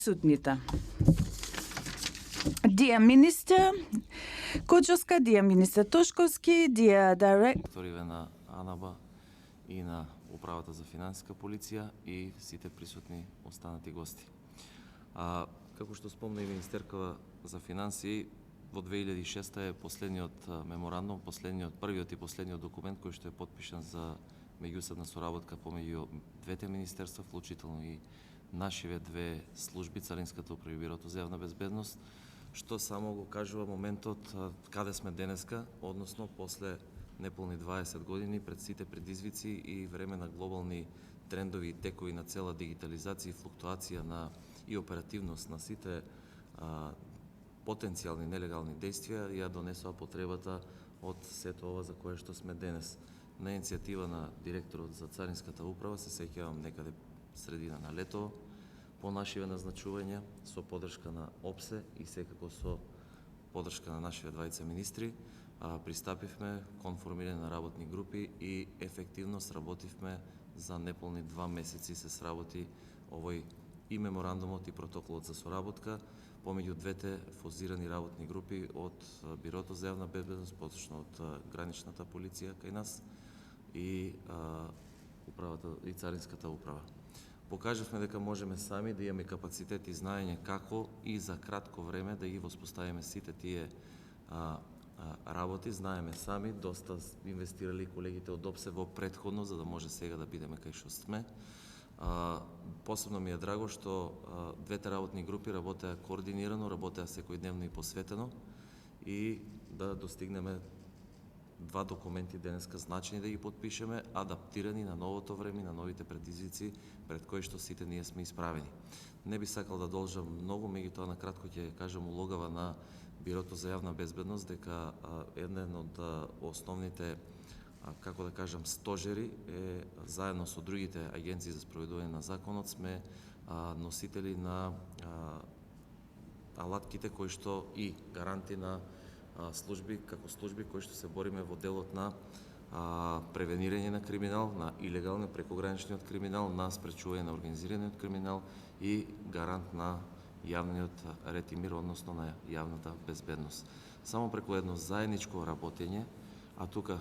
Присутните. Dear Minister Коджоска, dear Minister Тошковски, dear Director на АНАБА и на Управата за финансиска полиция и сите присутни останати гости. Како што спомна и министеркава за финансии, во 2006 е последниот меморандум, првиот и последниот документ кој што е подпишан за меѓусебна соработка помеѓу двете министерства, вклучително и нашиве две служби, Царинската управа и Бирото за јавна безбедност, што само го кажува моментот каде сме денеска, односно после неполни 20 години пред сите предизвици и време на глобални трендови и текови на цела дигитализација и флуктуација на и оперативност на сите потенцијални нелегални действија, ја донесува потребата од сето ова за кое што сме денес. На иницијатива на директорот за Царинската управа, се сеќавам некаде средина на лето, по нашиве назначување, со поддршка на ОПСЕ и секако со поддршка на нашите двајца министри, пристапивме кон формирање на работни групи и ефективно сработивме за неполни 2 месеци се сработи овој и меморандумот и протоколот за соработка помеѓу двете фузирани работни групи од Бирото за јавна безбедност, поточно од граничната полиција кај нас и управата и Царинската управа. Покажавме дека можеме сами да имаме капацитет и знаење како и за кратко време да ги воспоставиме сите тие работи. Знаеме сами, доста инвестирали колегите од ОПСЕ во претходно, за да може сега да бидеме кај што сме. Посебно ми е драго што двете работни групи работеа координирано, работеа секојдневно и посветено и да достигнеме 2 документи денеска значени да ги подпишеме, адаптирани на новото време, на новите предизвици пред кои што сите ние сме исправени. Не би сакал да должам многу, меѓутоа на кратко ќе кажам улогава на Бирото за јавна безбедност, дека еден од основните, како да кажам, стожери е заедно со другите агенции за спроведување на законот сме носители на алатките кои што и гаранти на служби, како служби кои што се бориме во делот на превенирање на криминал, на илегален прекограничниот криминал, на спречување на организираниот криминал и гарант на јавниот ред и мир, односно на јавната безбедност. Само преку едно заедничко работење, а тука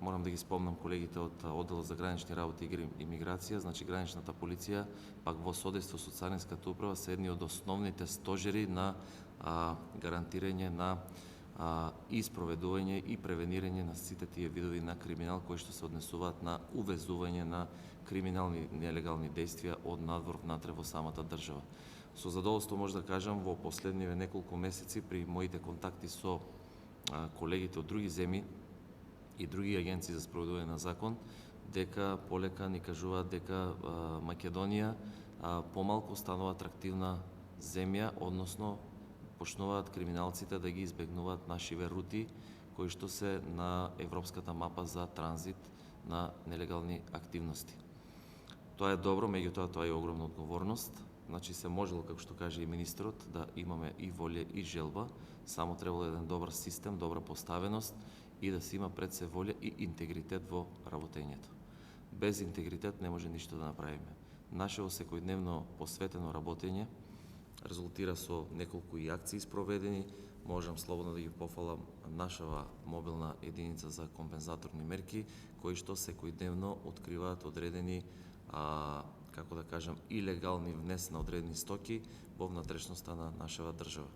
морам да ги спомнам колегите од Одделот за гранични работи и миграција, значи граничната полиција, пак во содейство со Царинската управа се едни од основните стожери на гарантирање на и спроведување и превенирање на сите тие видови на криминал кои што се однесуваат на увезување на криминални нелегални действија од надвор внатре во самата држава. Со задоволство може да кажам во последниве неколку месеци при моите контакти со колегите од други земји и други агенции за спроведување на закон, дека полека ни кажуваат дека Македонија помалку станува атрактивна земја, односно почнуваат криминалците да ги избегнуваат нашиве рути кои што се на европската мапа за транзит на нелегални активности. Тоа е добро, меѓутоа тоа е огромна одговорност. Значи се можело, како што каже и министерот, да имаме и волја и желба, само требало еден добар систем, добра поставеност и да се има пред се волја и интегритет во работењето. Без интегритет не може ништо да направиме. Нашето секојдневно посветено работење резултира со неколку и акции спроведени. Можам слободно да ги пофалам нашава мобилна единица за компензаторни мерки, кои што секојдневно откриваат одредени, како да кажам, илегални внес на одредени стоки во внатрешноста на нашава држава.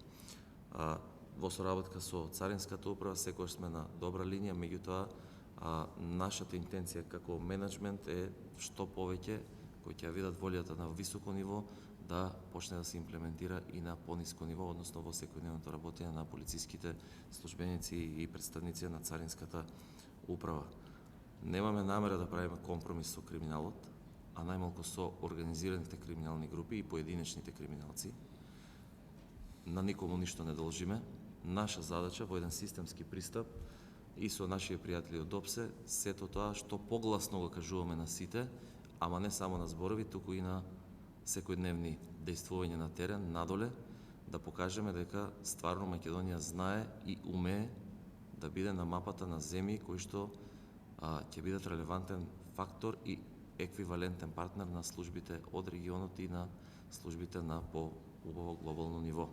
Во соработка со Царинската управа секогаш сме на добра линија, меѓутоа нашата интенција како менеджмент е што повеќе кои ќе видат волјата на високо ниво да почне да се имплементира и на пониско ниво, односно во секојдневното работење на полициските службеници и представници на Царинската управа. Немаме намера да правиме компромис со криминалот, а најмалку со организираните криминални групи и поединечните криминалци. На никому ништо не должиме. Наша задача во еден системски пристап и со нашите пријатели од ОПСЕ, сето тоа што погласно го кажуваме на сите, ама не само на зборови, туку и на секојдневни действувања на терен, надоле, да покажеме дека стварно Македонија знае и умее да биде на мапата на земји кои што ќе бидат релевантен фактор и еквивалентен партнер на службите од регионот и на службите на по-убаво глобално ниво.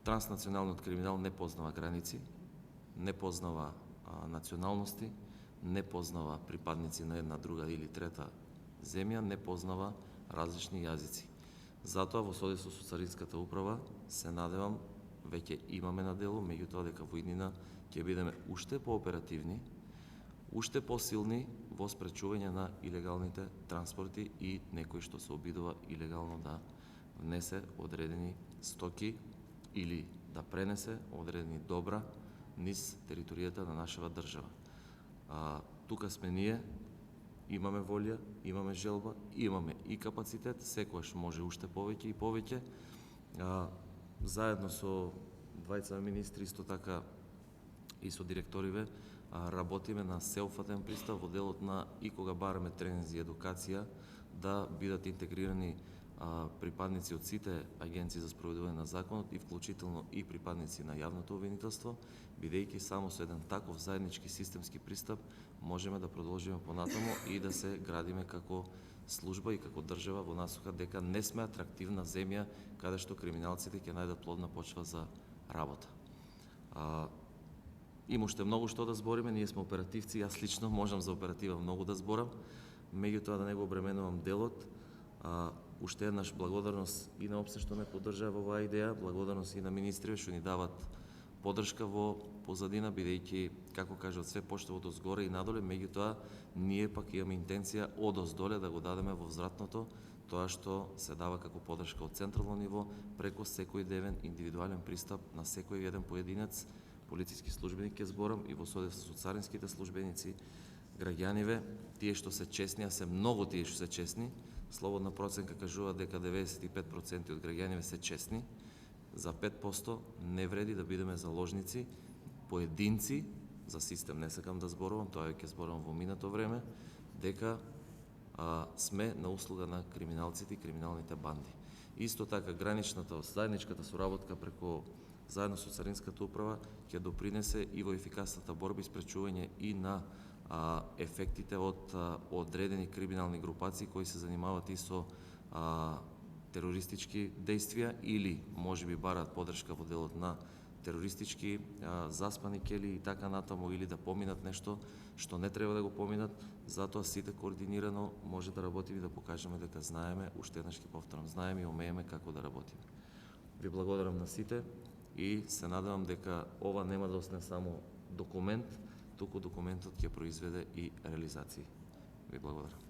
Транснационалниот криминал не познава граници, не познава националности, не познава припадници на една, друга или трета земја, не познава различни јазици. Затоа во содейство со Царинската управа се надевам, веќе имаме на дело, меѓутоа дека во иднина ќе бидеме уште пооперативни, уште посилни во спречување на илегалните транспорти и некој што се обидува илегално да внесе одредени стоки или да пренесе одредени добра низ територијата на нашава држава. Тука сме ние, имаме волја, имаме желба, имаме и капацитет, секогаш може уште повеќе и повеќе. Заедно со двајца министри, исто така и со директориве, работиме на сеопфатен пристап во делот на и кога бараме тренинзи и едукација, да бидат интегрирани припадници од сите агенции за спроведување на законот и вклучително и припадници на јавното обвинителство, бидејќи само со еден таков заеднички системски пристап можеме да продолжиме понатаму и да се градиме како служба и како држава во насока дека не сме атрактивна земја каде што криминалците ќе најдат плодна почва за работа. Има уште многу што да збориме, ние сме оперативци, јас лично можам за оператива многу да зборам, меѓутоа да не го обременувам делот. Уште еднаш благодарност и на опсе што ме поддржаа во оваа идеја, благодарност и на министрите што ни дават поддршка во позадина, бидејќи, како кажат, све почнува од озгоре и надоле, меѓутоа ние пак имаме интенција од оздоле да го дадеме во взвратното тоа што се дава како поддршка од централно ниво преку секој дневен индивидуален пристап на секој еден поединец, полициски службеник ќе зборам и во содейство со царинските службеници, граѓаниве, тие што се честни, а се многу тие што се честни, слободна проценка кажува дека 95% од граѓаниве се честни, за 5% не вреди да бидеме заложници, поединци, за систем не сакам да зборувам, тоа ќе зборувам во минато време, дека сме на услуга на криминалците и криминалните банди. Исто така, граничната, заедничката соработка преку заедно со Царинската управа ќе допринесе и во ефикасната борба и спречување и на ефектите од одредени криминални групации кои се занимаваат и со терористички дејствија или можеби бараат поддршка во делот на терористички заспани кели и така натаму, или да поминат нешто што не треба да го поминат, затоа сите координирано може да работиме и да покажеме дека знаеме, уште еднаш ќе повторам, знаеме и умееме како да работиме. Ви благодарам на сите и се надевам дека ова нема да остане само документ, туку документот ќе произведе и реализации. Ви благодарам.